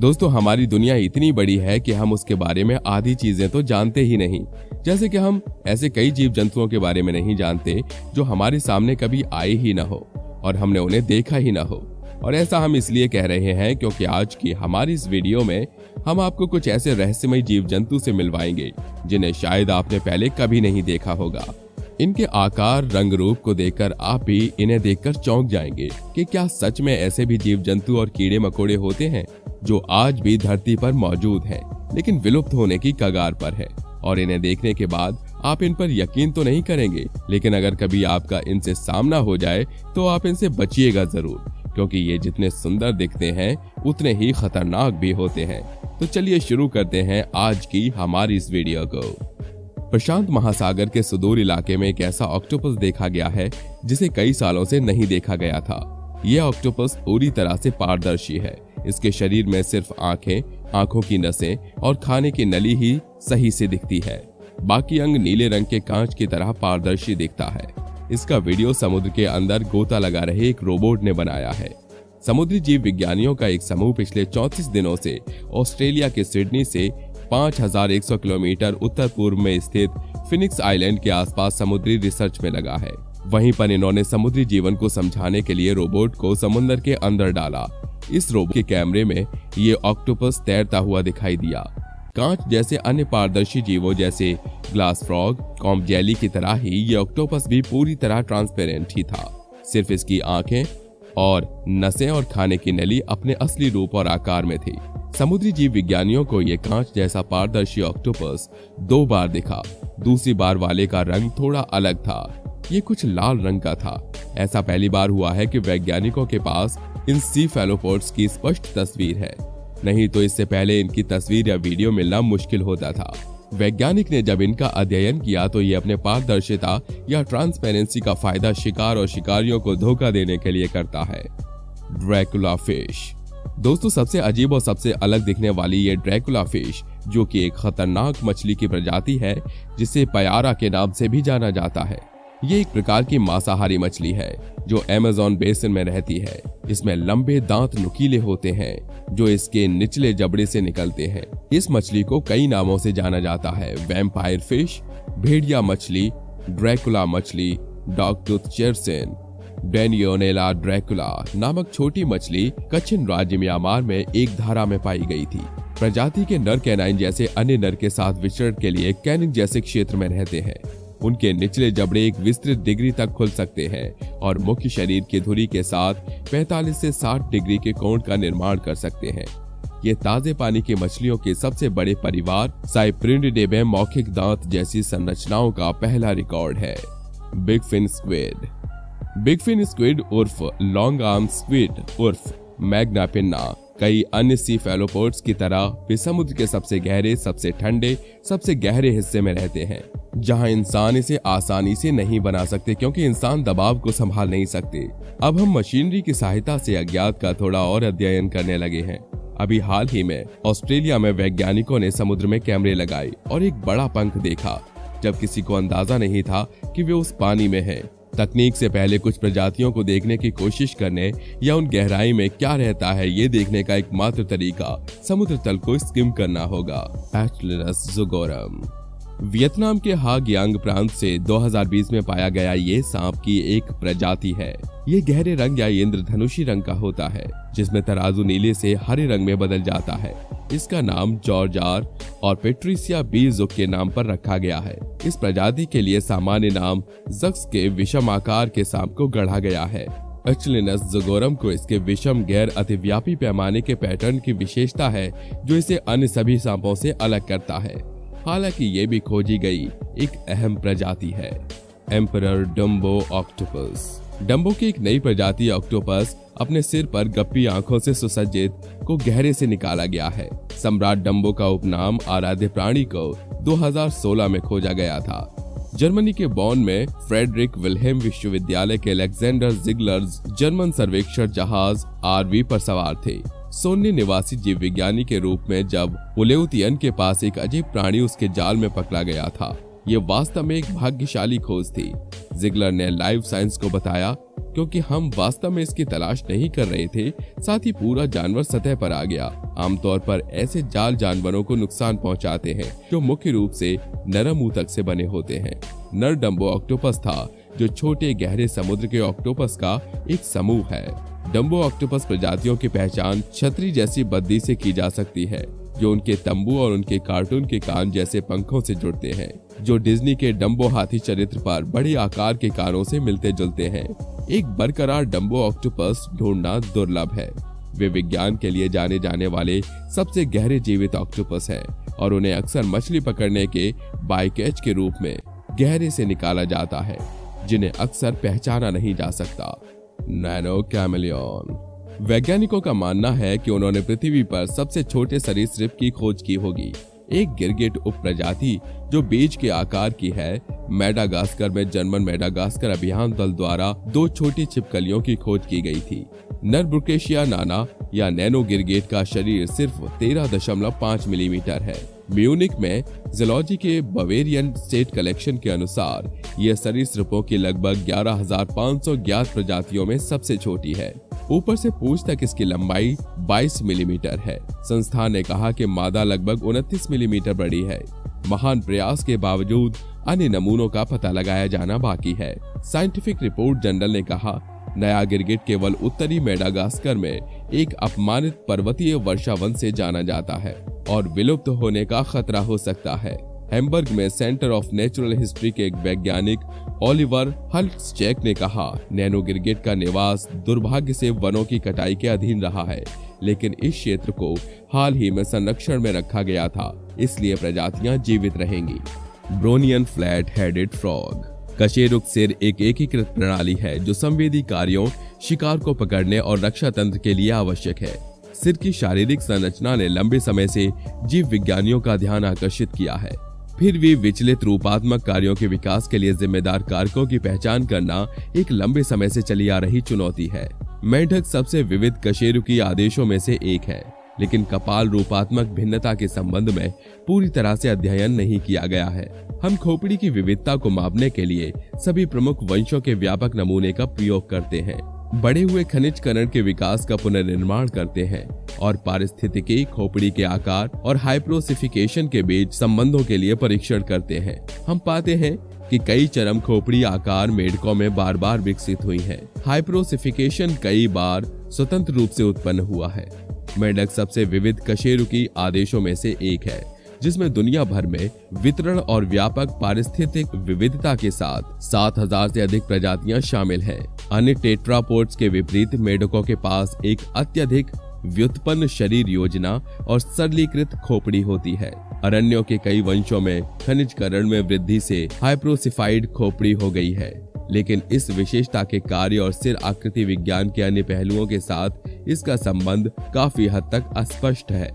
दोस्तों, हमारी दुनिया इतनी बड़ी है कि हम उसके बारे में आधी चीजें तो जानते ही नहीं। जैसे कि हम ऐसे कई जीव जंतुओं के बारे में नहीं जानते जो हमारे सामने कभी आए ही न हो और हमने उन्हें देखा ही न हो। और ऐसा हम इसलिए कह रहे हैं क्योंकि आज की हमारी इस वीडियो में हम आपको कुछ ऐसे रहस्यमय जीव जंतु से मिलवाएंगे जिन्हें शायद आपने पहले कभी नहीं देखा होगा। इनके आकार, रंग रूप को देखकर आप भी इन्हें देखकर चौंक जाएंगे कि क्या सच में ऐसे भी जीव जंतु और कीड़े मकोड़े होते हैं जो आज भी धरती पर मौजूद हैं, लेकिन विलुप्त होने की कगार पर है। और इन्हें देखने के बाद आप इन पर यकीन तो नहीं करेंगे, लेकिन अगर कभी आपका इनसे सामना हो जाए तो आप इनसे बचिएगा जरूर, क्योंकि ये जितने सुंदर दिखते हैं उतने ही खतरनाक भी होते हैं। तो चलिए शुरू करते हैं आज की हमारी इस वीडियो को। प्रशांत महासागर के सुदूर इलाके में एक ऐसा ऑक्टोपस देखा गया है जिसे कई सालों से नहीं देखा गया था। यह ऑक्टोपस पूरी तरह से पारदर्शी है। इसके शरीर में सिर्फ आंखें, आंखों की नसें और खाने की नली ही सही से दिखती है। बाकी अंग नीले रंग के कांच की तरह पारदर्शी दिखता है। इसका वीडियो समुद्र के अंदर गोता लगा रहे एक रोबोट ने बनाया है। समुद्री जीव विज्ञानियों का एक समूह पिछले 34 दिनों से ऑस्ट्रेलिया के सिडनी से 5100 किलोमीटर उत्तर पूर्व में स्थित फिनिक्स आइलैंड के आसपास समुद्री रिसर्च में लगा है। वहीं पर इन्होंने समुद्री जीवन को समझाने के लिए रोबोट को समुद्र के अंदर डाला। इस रोबोट के कैमरे में ये ऑक्टोपस तैरता हुआ दिखाई दिया। कांच जैसे अन्य पारदर्शी जीवों जैसे ग्लास फ्रॉग, कॉम्ब जेली की तरह ही ये ऑक्टोपस भी पूरी तरह ट्रांसपेरेंट ही था। सिर्फ इसकी आंखें और नसें और खाने की नली अपने असली रूप और आकार में थी। समुद्री जीव विज्ञानियों को ये कांच जैसा पारदर्शी ऑक्टोपस 2 बार दिखा। दूसरी बार वाले का रंग थोड़ा अलग था। ये कुछ लाल रंग का था। ऐसा पहली बार हुआ है कि वैज्ञानिकों के पास इन सीफेलोपोड्स की स्पष्ट तस्वीर है, नहीं तो इससे पहले इनकी तस्वीर या वीडियो मिलना मुश्किल होता था। वैज्ञानिक ने जब इनका अध्ययन किया तो ये अपने पारदर्शिता या ट्रांसपेरेंसी का फायदा शिकार और शिकारियों को धोखा देने के लिए करता है। Dracula fish. दोस्तों, सबसे अजीब और सबसे अलग दिखने वाली ये ड्रैकुला फिश, जो कि एक खतरनाक मछली की प्रजाति है जिसे पयारा के नाम से भी जाना जाता है। ये एक प्रकार की मांसाहारी मछली है जो अमेज़न बेसिन में रहती है। इसमें लंबे दांत नुकीले होते हैं जो इसके निचले जबड़े से निकलते हैं। इस मछली को कई नामों से जाना जाता है। वैम्पायर फिश, भेड़िया मछली, ड्रैकुला मछली, डॉगटूथ चेरसेन, डेनियोनेला ड्रैकुला नामक छोटी मछली कच्छिन राज्य म्यांमार में एक धारा में पाई गई थी। प्रजाति के नर कैनाइन जैसे अन्य नर के साथ विचरण के लिए कैनिंग जैसे क्षेत्र में रहते हैं। उनके निचले जबड़े एक विस्तृत डिग्री तक खुल सकते हैं और मुख्य शरीर की धुरी के साथ 45 से 60 डिग्री के कोण का निर्माण कर सकते हैं। ये ताजे पानी की मछलियों के सबसे बड़े परिवार साइप्रिनिडे में मौखिक दांत जैसी संरचनाओं का पहला रिकॉर्ड है। Big fin squid. Big fin squid उर्फ लॉन्ग आर्म स्क्विड उर्फ मैग्ना पिन्ना कई अन्य सीफेलोपोड्स की तरह वे समुद्र के सबसे गहरे, सबसे ठंडे, सबसे गहरे हिस्से में रहते हैं, जहां इंसान इसे आसानी से नहीं बना सकते क्योंकि इंसान दबाव को संभाल नहीं सकते। अब हम मशीनरी की सहायता से अज्ञात का थोड़ा और अध्ययन करने लगे हैं। अभी हाल ही में ऑस्ट्रेलिया में वैज्ञानिकों ने समुद्र में कैमरे लगाए और एक बड़ा पंख देखा, जब किसी को अंदाजा नहीं था कि वे उस पानी में हैं। तकनीक से पहले कुछ प्रजातियों को देखने की कोशिश करने या उन गहराई में क्या रहता है ये देखने का एकमात्र तरीका समुद्र तल को स्किम करना होगा। एचलिनस ज़ुगोरम। वियतनाम के हागियांग प्रांत से 2020 में पाया गया ये सांप की एक प्रजाति है। ये गहरे रंग या इंद्रधनुषी रंग का होता है, जिसमें तराजू नीले से हरे रंग में बदल जाता है। इसका नाम जॉर्ज आर और पेट्रिसिया बी जुक के नाम पर रखा गया है। इस प्रजाति के लिए सामान्य नाम जक्स के विषम आकार के सांप को गढ़ा गया है। एचलिनस ज़ुगोरम को इसके विषम गैर अतिव्यापी पैमाने के पैटर्न की विशेषता है जो इसे अन्य सभी सांपों से अलग करता है। हालांकि ये भी खोजी गई एक अहम प्रजाति है, एम्परर डम्बो ऑक्टोपस। डम्बो की एक नई प्रजाति ऑक्टोपस अपने सिर पर गप्पी आंखों से सुसज्जित को गहरे से निकाला गया है। सम्राट डम्बो का उपनाम आराध्य प्राणी को 2016 में खोजा गया था। जर्मनी के बॉन में फ्रेडरिक विल्हेम विश्वविद्यालय के अलेक्जेंडर जिगलर्स जर्मन सर्वेक्षण जहाज आरवी पर सवार थे। शून्य निवासी जीव विज्ञानी के रूप में जब उलेउतियन के पास एक अजीब प्राणी उसके जाल में पकड़ा गया था। ये वास्तव में एक भाग्यशाली खोज थी, जिगलर ने लाइव साइंस को बताया, क्योंकि हम वास्तव में इसकी तलाश नहीं कर रहे थे, साथ ही पूरा जानवर सतह पर आ गया। आमतौर पर ऐसे जाल जानवरों को नुकसान पहुंचाते हैं जो मुख्य रूप से नरम ऊतक से बने होते हैं। नर डम्बो ऑक्टोपस था, जो छोटे गहरे समुद्र के ऑक्टोपस का एक समूह है। डम्बो ऑक्टोपस प्रजातियों की पहचान छतरी जैसी बद्दी से की जा सकती है, जो उनके तंबू और उनके कार्टून के कान जैसे पंखों से जुड़ते हैं, जो डिज्नी के डम्बो हाथी चरित्र पर बड़े आकार के कानों से मिलते जुलते हैं। एक बरकरार डम्बो ऑक्टोपस ढूंढना दुर्लभ है। वे विज्ञान के लिए जाने जाने वाले सबसे गहरे जीवित ऑक्टोपस हैं और उन्हें अक्सर मछली पकड़ने के बाइकैच के रूप में गहरे से निकाला जाता है, जिन्हें अक्सर पहचाना नहीं जा सकता। Nano chameleon. वैज्ञानिकों का मानना है कि उन्होंने पृथ्वी पर सबसे छोटे सरीसृप की खोज की होगी, एक गिरगिट उपप्रजाति जो बीज के आकार की है। मेडागास्कर में जर्मन मेडागास्कर अभियान दल द्वारा 2 छोटी छिपकलियों की खोज की गई थी। नर ब्रुकेशिया नाना या नैनो गिरगिट का शरीर सिर्फ 13.5 मिलीमीटर है। म्यूनिक में जूलॉजी के बवेरियन स्टेट कलेक्शन के अनुसार यह सरीसृपों की लगभग 11,500 ज्ञात प्रजातियों में सबसे छोटी है। ऊपर से पूंछ तक इसकी लंबाई 22 मिलीमीटर है। संस्थान ने कहा कि मादा लगभग 29 मिलीमीटर बड़ी है। महान प्रयास के बावजूद अन्य नमूनों का पता लगाया जाना बाकी है। साइंटिफिक रिपोर्ट जर्नल ने कहा, नया गिरगिट केवल उत्तरी मेडागास्कर में एक अपमानित पर्वतीय वर्षावन से जाना जाता है और विलुप्त होने का खतरा हो सकता है। हैम्बर्ग में सेंटर ऑफ नेचुरल हिस्ट्री के एक वैज्ञानिक ओलिवर हल्टस्चेक ने कहा, नैनो गिरगिट का निवास दुर्भाग्य से वनों की कटाई के अधीन रहा है, लेकिन इस क्षेत्र को हाल ही में संरक्षण में रखा गया था, इसलिए प्रजातियां जीवित रहेंगी। Brownian flat headed frog. कशेरुक सिर एक एकीकृत प्रणाली है जो संवेदी कार्यों, शिकार को पकड़ने और रक्षा तंत्र के लिए आवश्यक है। सिर की शारीरिक संरचना ने लंबे समय से जीव विज्ञानियों का ध्यान आकर्षित किया है। फिर भी विचलित रूपात्मक कार्यों के विकास के लिए जिम्मेदार कारकों की पहचान करना एक लंबे समय से चली आ रही चुनौती है। मेंढक सबसे विविध कशेरुकी आदेशों में से एक है, लेकिन कपाल रूपात्मक भिन्नता के संबंध में पूरी तरह से अध्ययन नहीं किया गया है। हम खोपड़ी की विविधता को मापने के लिए सभी प्रमुख वंशों के व्यापक नमूने का प्रयोग करते हैं, बढ़े हुए खनिज कण के विकास का पुनर्निर्माण करते हैं और पारिस्थितिकी, खोपड़ी के आकार और हाइप्रोसिफिकेशन के बीच संबंधों के लिए परीक्षण करते हैं। हम पाते हैं कि कई चरम खोपड़ी आकार मेढकों में बार बार विकसित हुई हैं। हाइप्रोसिफिकेशन कई बार स्वतंत्र रूप से उत्पन्न हुआ है। मेंढक सबसे विविध कशेरुकी आदेशों में से एक है, जिसमें दुनिया भर में वितरण और व्यापक पारिस्थितिक विविधता के साथ 7,000 से अधिक प्रजातियां शामिल हैं। अन्य टेट्रापोड्स के विपरीत मेढकों के पास एक अत्यधिक व्युत्पन्न शरीर योजना और सरलीकृत खोपड़ी होती है। अरण्यों के कई वंशों में खनिज करण में वृद्धि से हाइप्रोसिफाइड खोपड़ी हो गई है, लेकिन इस विशेषता के कार्य और सिर आकृति विज्ञान के अन्य पहलुओं के साथ इसका संबंध काफी हद तक अस्पष्ट है।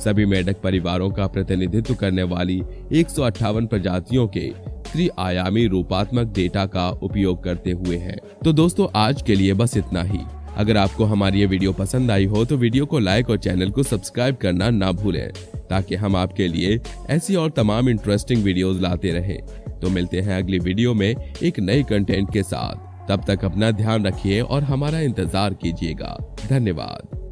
सभी मेढक परिवारों का प्रतिनिधित्व करने वाली 158 प्रजातियों के त्रिआयामी रूपात्मक डेटा का उपयोग करते हुए हैं। तो दोस्तों, आज के लिए बस इतना ही। अगर आपको हमारी ये वीडियो पसंद आई हो तो वीडियो को लाइक और चैनल को सब्सक्राइब करना ना भूलें, ताकि हम आपके लिए ऐसी और तमाम इंटरेस्टिंग वीडियोस लाते रहें। तो मिलते हैं अगली वीडियो में एक नए कंटेंट के साथ। तब तक अपना ध्यान रखिए और हमारा इंतजार कीजिएगा। धन्यवाद।